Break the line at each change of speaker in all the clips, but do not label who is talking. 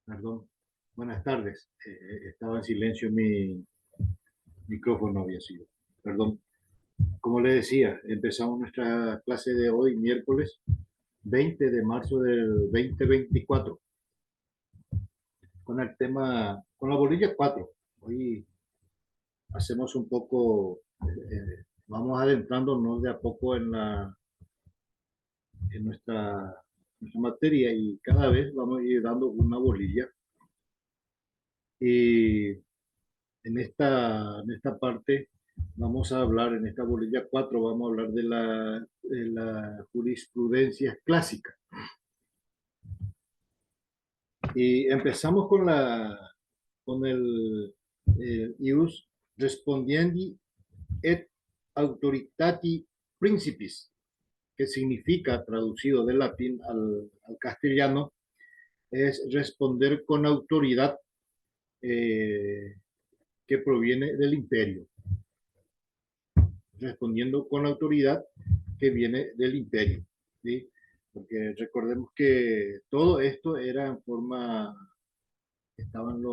Perdón, buenas tardes. Estaba en silencio, mi micrófono había sido. Perdón. Como le decía, empezamos nuestra clase de hoy, miércoles 20 de marzo del 2024, con el tema, con la bolilla 4. Hoy hacemos un poco, vamos adentrándonos de a poco en nuestra materia y cada vez vamos a ir dando una bolilla. Y en esta parte vamos a hablar, en esta bolilla 4 vamos a hablar de la jurisprudencia clásica. Y empezamos con el ius respondiendi et autoritati principis, que significa, traducido del latín al castellano, es responder con autoridad eh, que proviene del imperio. Respondiendo con la autoridad que viene del imperio, ¿sí? Porque recordemos que todo esto era en forma, estaban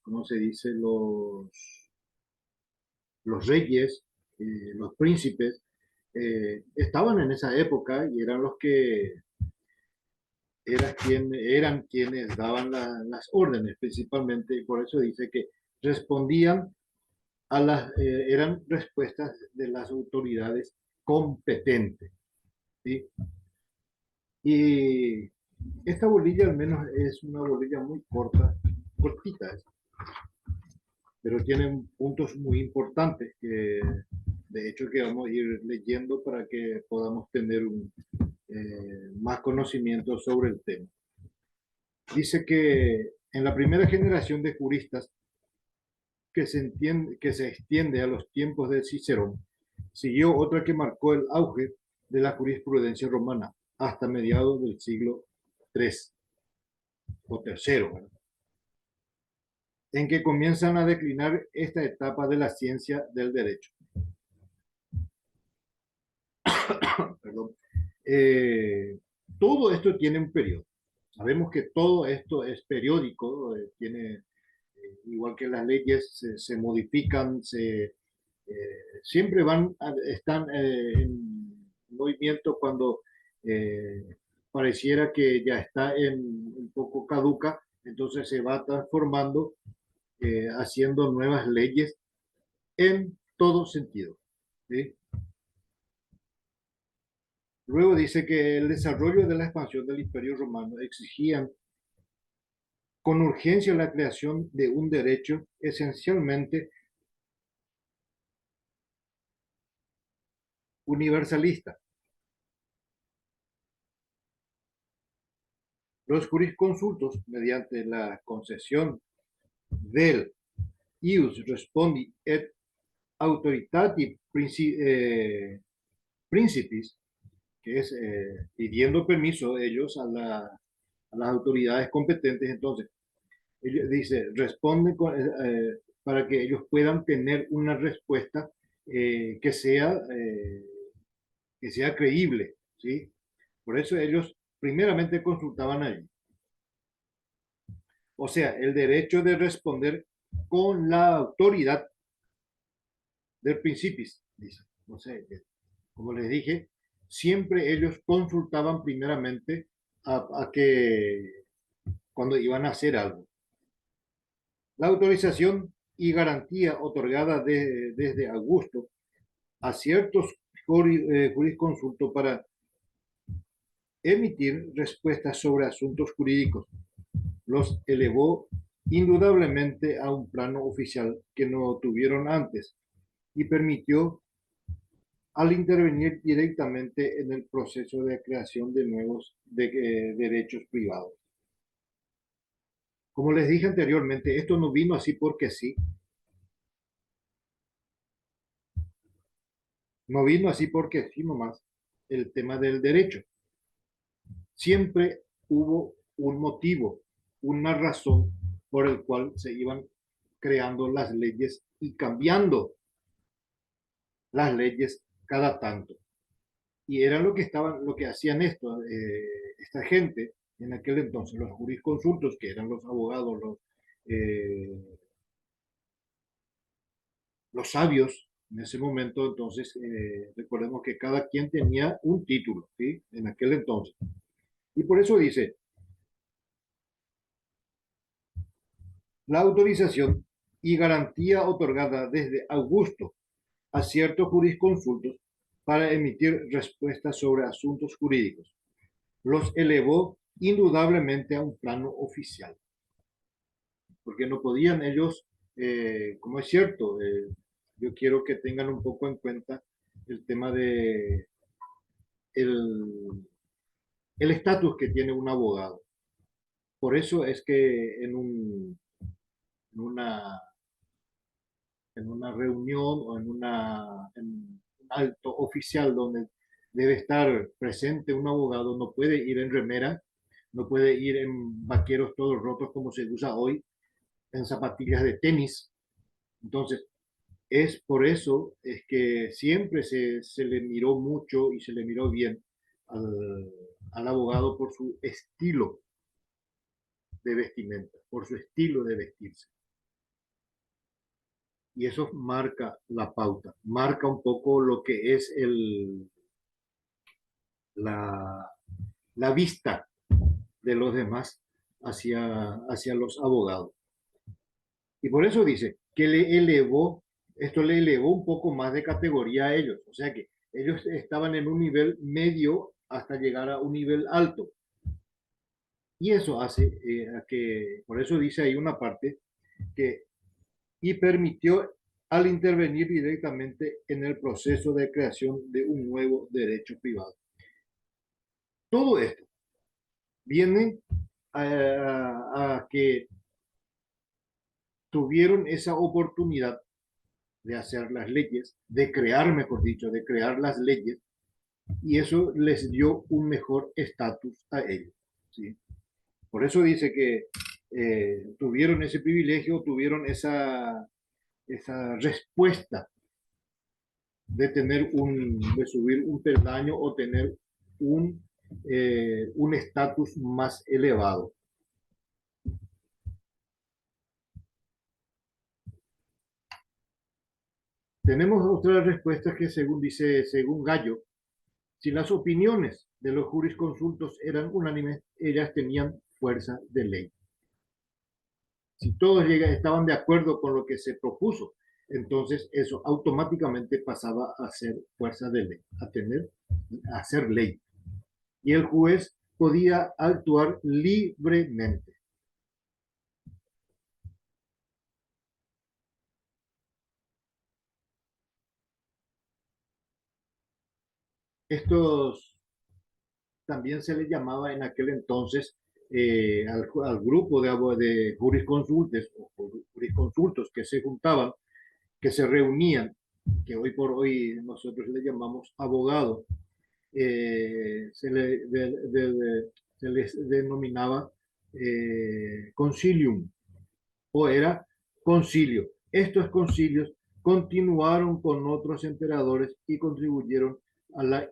¿cómo se dice? Los reyes, los príncipes, estaban en esa época y eran los que eran quienes daban las órdenes principalmente, y por eso dice que respondían eran respuestas de las autoridades competentes, ¿sí? Y esta bolilla al menos es una bolilla muy corta, cortita, pero tiene puntos muy importantes que de hecho que vamos a ir leyendo para que podamos tener más conocimiento sobre el tema. Dice que en la primera generación de juristas que se extiende a los tiempos de Cicerón, siguió otra que marcó el auge de la jurisprudencia romana hasta mediados del siglo III o tercero, ¿verdad? En que comienzan a declinar esta etapa de la ciencia del derecho. Perdón. Todo esto tiene un periodo. Sabemos que todo esto es periódico, igual que las leyes se modifican, siempre están en movimiento cuando pareciera que ya está un poco caduca, entonces se va transformando, haciendo nuevas leyes en todo sentido, ¿sí? Luego dice que el desarrollo de la expansión del Imperio Romano exigían con urgencia la creación de un derecho esencialmente universalista. Los jurisconsultos, mediante la concesión del ius respondi et autoritati principis, que es pidiendo permiso ellos a las autoridades competentes, entonces, dice, responden para que ellos puedan tener una respuesta que sea creíble, ¿sí? Por eso ellos primeramente consultaban allí. O sea, el derecho de responder con la autoridad del principis, dice. No sé, como les dije, siempre ellos consultaban primeramente a que cuando iban a hacer algo. La autorización y garantía otorgada desde Augusto a ciertos jurisconsultos para emitir respuestas sobre asuntos jurídicos los elevó indudablemente a un plano oficial que no tuvieron antes y permitió al intervenir directamente en el proceso de creación de nuevos derechos privados. Como les dije anteriormente, esto no vino así porque sí, no vino así porque sí nomás el tema del derecho. Siempre hubo un motivo, una razón por el cual se iban creando las leyes y cambiando las leyes cada tanto. Y era lo que hacían esta gente, en aquel entonces, los jurisconsultos, que eran los abogados, los sabios en ese momento, entonces, recordemos que cada quien tenía un título, ¿sí? En aquel entonces. Y por eso dice, la autorización y garantía otorgada desde Augusto a ciertos jurisconsultos para emitir respuestas sobre asuntos jurídicos los elevó indudablemente a un plano oficial, porque no podían ellos, como es cierto, yo quiero que tengan un poco en cuenta el tema de el estatus que tiene un abogado. Por eso es que en una, en una reunión o en un alto oficial donde debe estar presente un abogado, no puede ir en remera, no puede ir en vaqueros todos rotos como se usa hoy, en zapatillas de tenis. Entonces, es por eso es que siempre se le miró mucho y se le miró bien al abogado por su estilo de vestimenta, por su estilo de vestirse. Y eso marca la pauta, marca un poco lo que es la, la vista de los demás hacia los abogados. Y por eso dice que esto le elevó un poco más de categoría a ellos. O sea que ellos estaban en un nivel medio hasta llegar a un nivel alto. Y eso hace que, por eso dice ahí una parte, que y permitió al intervenir directamente en el proceso de creación de un nuevo derecho privado. Todo esto viene a que tuvieron esa oportunidad de hacer las leyes, de crear, mejor dicho, de crear las leyes, y eso les dio un mejor estatus a ellos. ¿Sí? Por eso dice que tuvieron ese privilegio, tuvieron esa respuesta de subir un peldaño o tener un estatus más elevado. Tenemos otra respuesta que según dice, según Gallo, si las opiniones de los jurisconsultos eran unánimes, ellas tenían fuerza de ley. Si todos estaban de acuerdo con lo que se propuso, entonces eso automáticamente pasaba a ser fuerza de ley, a ser ley. Y el juez podía actuar libremente. Estos también se les llamaba en aquel entonces al grupo de jurisconsultes o jurisconsultos que se juntaban, que se reunían, que hoy por hoy nosotros le llamamos abogados, se les denominaba concilium o era concilio. Estos concilios continuaron con otros emperadores y contribuyeron a la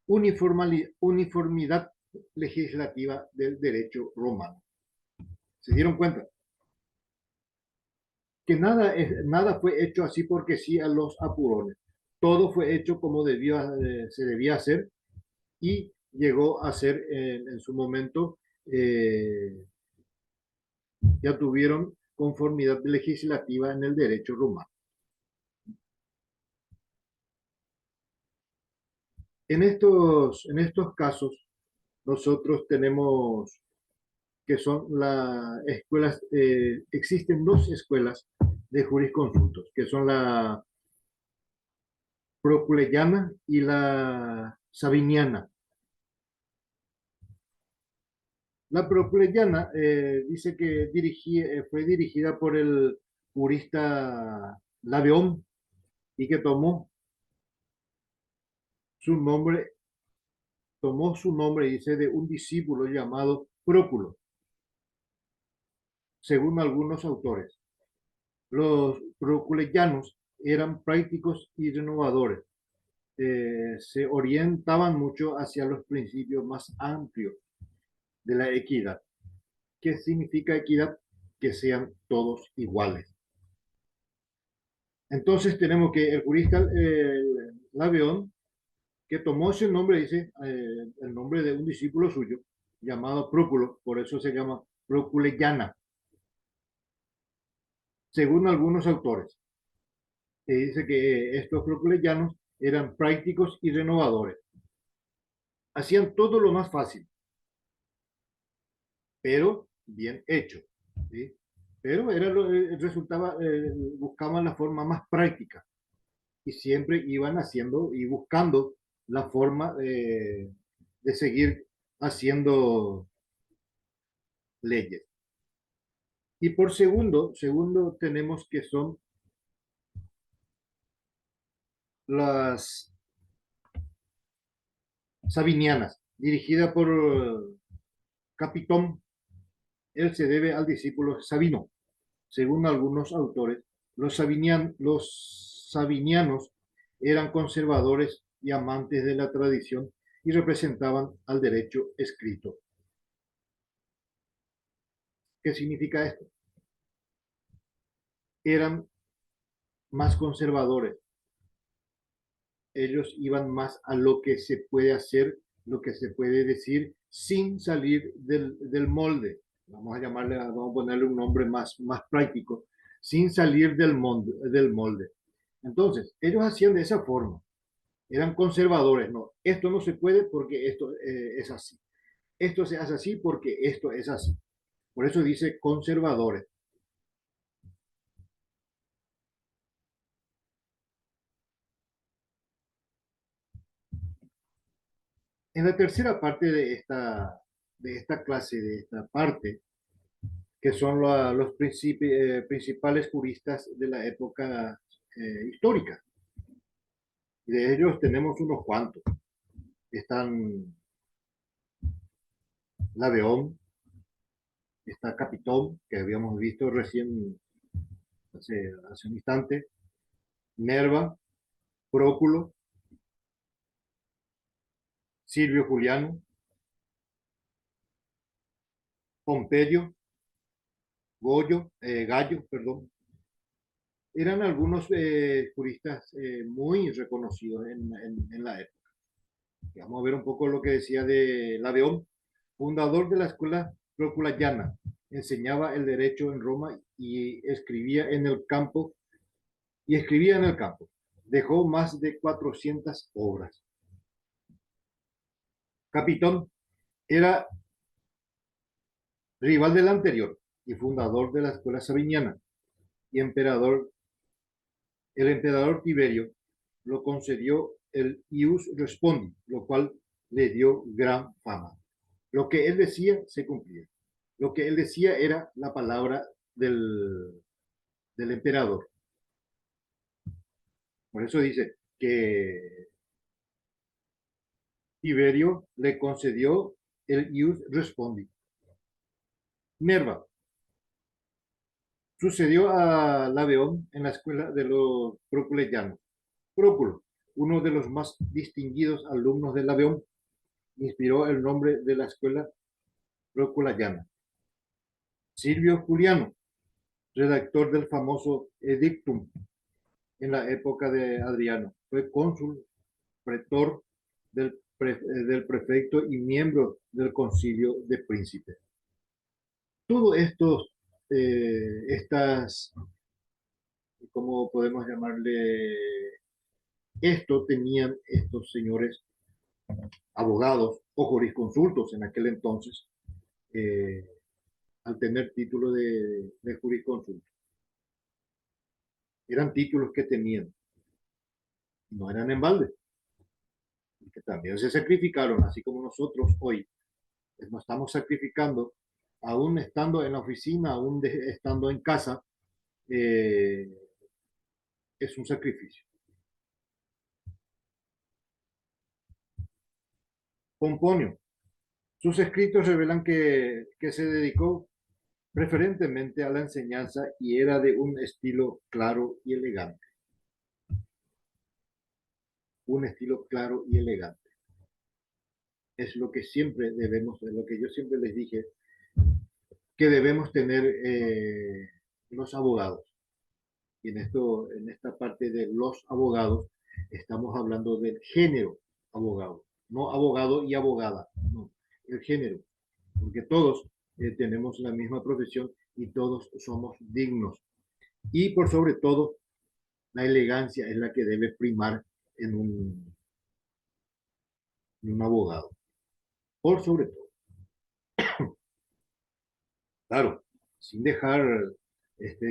uniformidad legislativa del derecho romano. ¿Se dieron cuenta? Que nada fue hecho así porque sí a los apurones. Todo fue hecho como se debía hacer y llegó a ser en su momento, ya tuvieron conformidad legislativa en el derecho romano. En estos casos, nosotros tenemos que son las escuelas, existen dos escuelas de jurisconsultos, que son la proculeyana y la sabiniana. La proculeyana dice que fue dirigida por el jurista Laveón y que su nombre, dice, de un discípulo llamado Próculo, según algunos autores. Los proculeyanos eran prácticos y renovadores. Se orientaban mucho hacia los principios más amplios de la equidad. ¿Qué significa equidad? Que sean todos iguales. Entonces tenemos que el jurista Laveón, que tomó ese nombre, dice, el nombre de un discípulo suyo, llamado Próculo, por eso se llama Proculellana, según algunos autores. Se dice que estos proculeyanos eran prácticos y renovadores. Hacían todo lo más fácil, pero bien hecho. ¿Sí? Pero resultaba, buscaban la forma más práctica y siempre iban haciendo y buscando la forma de seguir haciendo leyes. Y por segundo tenemos que son las Sabinianas, dirigida por Capitón. Él se debe al discípulo Sabino. Según algunos autores, los sabinianos eran conservadores y amantes de la tradición y representaban al derecho escrito. ¿Qué significa esto? Eran más conservadores. Ellos iban más a lo que se puede hacer, lo que se puede decir sin salir del molde. Vamos a ponerle un nombre más práctico, sin salir del molde. Entonces, ellos hacían de esa forma. Eran conservadores, no, esto no se puede porque esto es así. Esto se hace así porque esto es así. Por eso dice conservadores. En la tercera parte de esta clase, de esta parte, que son los principales juristas de la época histórica. De ellos tenemos unos cuantos. Están Laveón, está Capitón, que habíamos visto recién hace un instante, Nerva, Próculo, Silvio Juliano, Pompeyo, Gallo, perdón. Eran algunos juristas muy reconocidos en la época. Vamos a ver un poco lo que decía de Laveón, fundador de la escuela proculayana. Enseñaba el derecho en Roma y escribía en el campo. Dejó más de 400 obras. Capitón era rival del anterior y fundador de la escuela sabiniana. Y el emperador Tiberio lo concedió el ius respondi, lo cual le dio gran fama. Lo que él decía se cumplía. Lo que él decía era la palabra del emperador. Por eso dice que Tiberio le concedió el ius respondi. Nerva sucedió a Laveón en la escuela de los proculeyanos. Próculo, uno de los más distinguidos alumnos de Laveón, inspiró el nombre de la escuela proculayana. Silvio Juliano, redactor del famoso Edictum en la época de Adriano, fue cónsul, pretor del prefecto y miembro del concilio de príncipes. Todo estas, ¿cómo podemos llamarle? Esto tenían estos señores abogados o jurisconsultos en aquel entonces, eh, al tener título de jurisconsulto. Eran títulos que tenían, no eran en balde, que también se sacrificaron, así como nosotros hoy nos estamos sacrificando, aún estando en la oficina, estando en casa, eh, es un sacrificio. Pomponio. Sus escritos revelan que se dedicó preferentemente a la enseñanza y era de un estilo claro y elegante. Un estilo claro y elegante. es lo que siempre debemos, es lo que yo siempre les dije, que debemos tener los abogados. Y en esta parte de los abogados, estamos hablando del género abogado, no abogado y abogada, no, el género, porque todos tenemos la misma profesión y todos somos dignos. Y por sobre todo, la elegancia es la que debe primar en en un abogado, por sobre todo. Claro, sin dejar,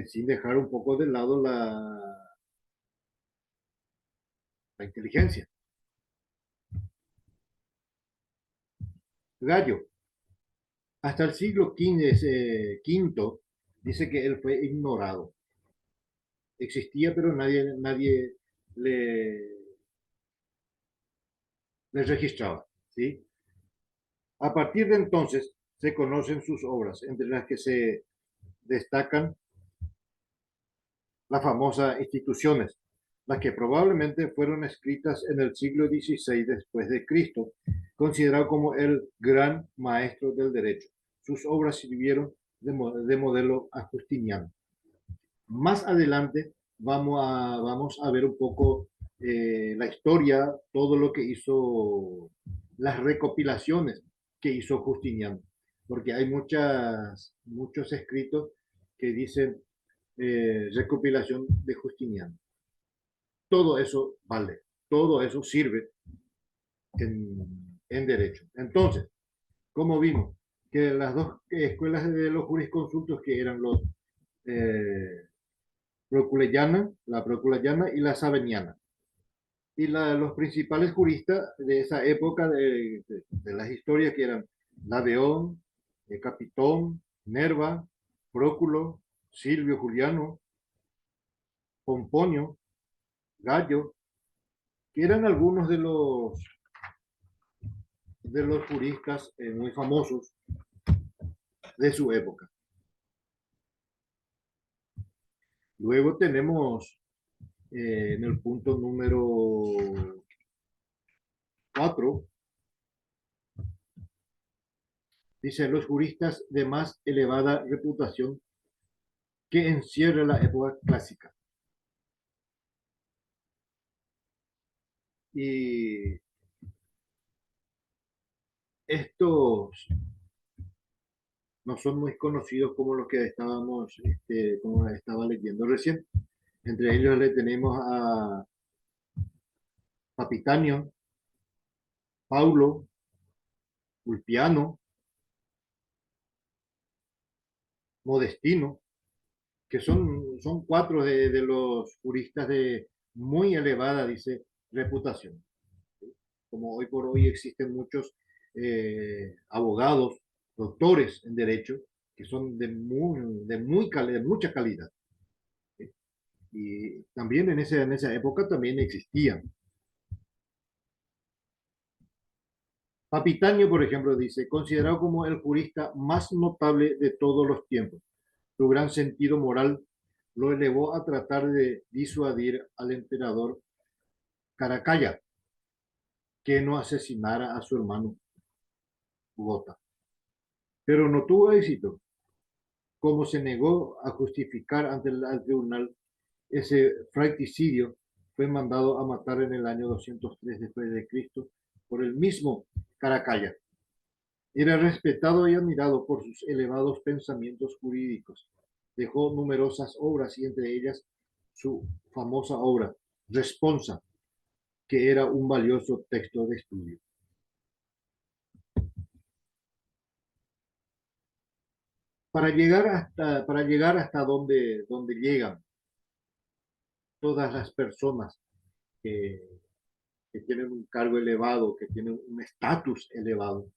sin dejar un poco de lado la inteligencia. Gallo, hasta el siglo V, dice que él fue ignorado. Existía, pero nadie le, le registraba. ¿Sí? A partir de entonces se conocen sus obras, entre las que se destacan las famosas instituciones, las que probablemente fueron escritas en el siglo XVI después de Cristo, considerado como el gran maestro del derecho. Sus obras sirvieron de modelo a Justiniano. Más adelante vamos a ver un poco la historia, todo lo que hizo, las recopilaciones que hizo Justiniano, porque hay muchos escritos que dicen recopilación de Justiniano. Todo eso vale, todo eso sirve en derecho. Entonces, como vimos, que las dos escuelas de los jurisconsultos, que eran los eh, la proculeyana y la sabiniana, y los principales juristas de esa época de las historias, que eran Laveón, Capitón, Nerva, Próculo, Silvio Juliano, Pomponio, Gallo, que eran algunos de los juristas muy famosos de su época. Luego tenemos en el punto número 4, dice los juristas de más elevada reputación que encierra la época clásica. Y estos no son muy conocidos como los que como estaba leyendo recién. Entre ellos le tenemos a Papitanio, Paulo, Ulpiano, Modestino, que son cuatro de los juristas de muy elevada, dice, reputación. Como hoy por hoy existen muchos abogados, doctores en derecho, que son de mucha calidad. ¿Sí? Y también en esa época también existían. Papitanio, por ejemplo, dice, considerado como el jurista más notable de todos los tiempos. Su gran sentido moral lo elevó a tratar de disuadir al emperador Caracalla, que no asesinara a su hermano Gota. Pero no tuvo éxito, como se negó a justificar ante el tribunal ese fratricidio, fue mandado a matar en el año 203 después de Cristo por el mismo Caracalla. Era respetado y admirado por sus elevados pensamientos jurídicos. Dejó numerosas obras y entre ellas su famosa obra Responsa, que era un valioso texto de estudio. Para llegar hasta donde llegan todas las personas que, que tienen un cargo elevado, que tienen un estatus elevado,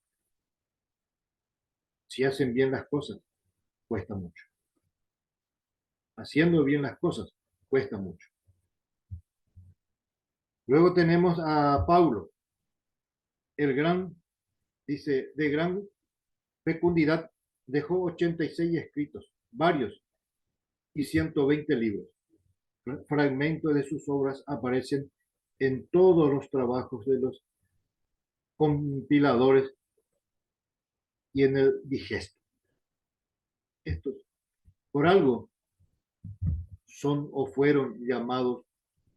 si hacen bien las cosas, cuesta mucho. Haciendo bien las cosas, cuesta mucho. Luego tenemos a Paulo, el gran, dice, de gran fecundidad, dejó 86 escritos, varios, y 120 libros. Fragmentos de sus obras aparecen en todos los trabajos de los compiladores y en el digesto. Estos, por algo, son o fueron llamados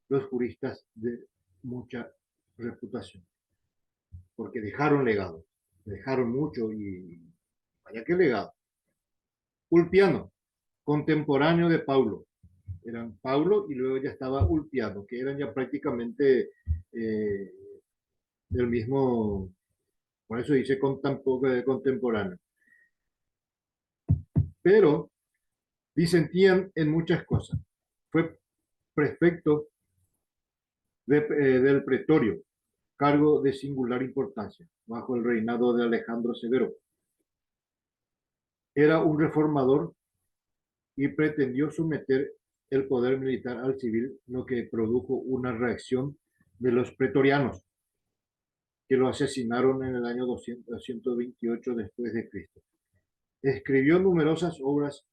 los juristas de mucha reputación, porque dejaron legado, dejaron mucho y vaya que legado. Ulpiano, contemporáneo de Paulo, eran Paulo y luego ya estaba Ulpiano, que eran ya prácticamente eh, del mismo, por eso dice contemporáneo, pero disentían en muchas cosas. Fue prefecto del pretorio, cargo de singular importancia, bajo el reinado de Alejandro Severo. Era un reformador y pretendió someter el poder militar al civil, lo que produjo una reacción de los pretorianos, que lo asesinaron en el año 228 después de Cristo. Escribió numerosas obras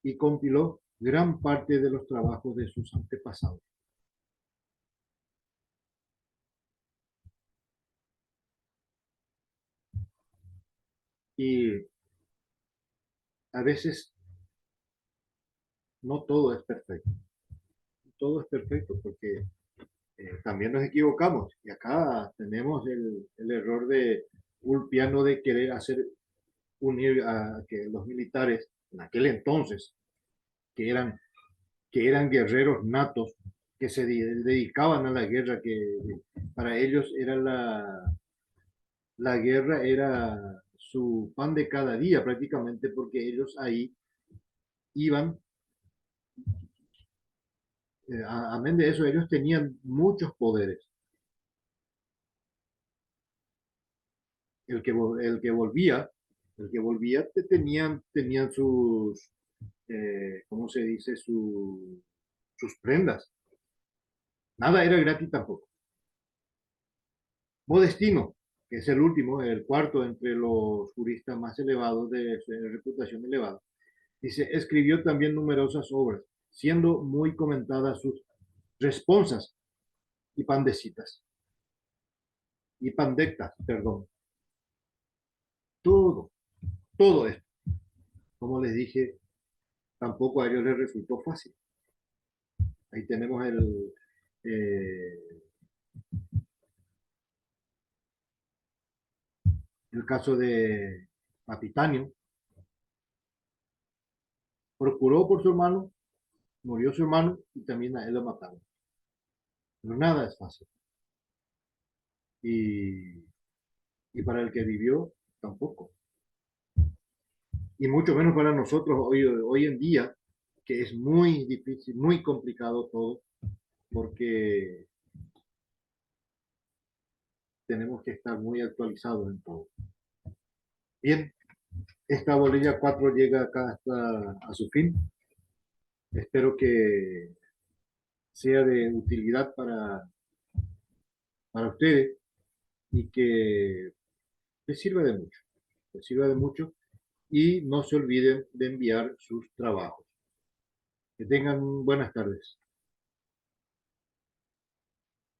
y compiló gran parte de los trabajos de sus antepasados. Y a veces no todo es perfecto. Todo es perfecto porque también nos equivocamos. Y acá tenemos el error de Ulpiano de querer hacer unir a que los militares en aquel entonces, que eran, que eran guerreros natos, que se dedicaban a la guerra, que para ellos era la guerra era su pan de cada día prácticamente, porque ellos ahí iban, amén de eso, ellos tenían muchos poderes. El que volvía, el que volvía tenían sus, ¿cómo se dice? Sus prendas. Nada era gratis tampoco. Modestino, que es el último, el cuarto entre los juristas más elevados de reputación elevada, dice, escribió también numerosas obras, siendo muy comentadas sus responsas y pandecitas, y pandectas, perdón. Todo, todo esto, como les dije, tampoco a ellos les resultó fácil. Ahí tenemos el caso de Papitanio. Procuró por su hermano, murió su hermano y también a él lo mataron. Pero nada es fácil. Y, y para el que vivió, tampoco. Y mucho menos para nosotros hoy en día, que es muy difícil, muy complicado todo, porque tenemos que estar muy actualizados en todo. Bien, esta bolilla 4 llega acá hasta a su fin. Espero que sea de utilidad para ustedes y que les sirva de mucho. Les sirva de mucho y no se olviden de enviar sus trabajos. Que tengan buenas tardes.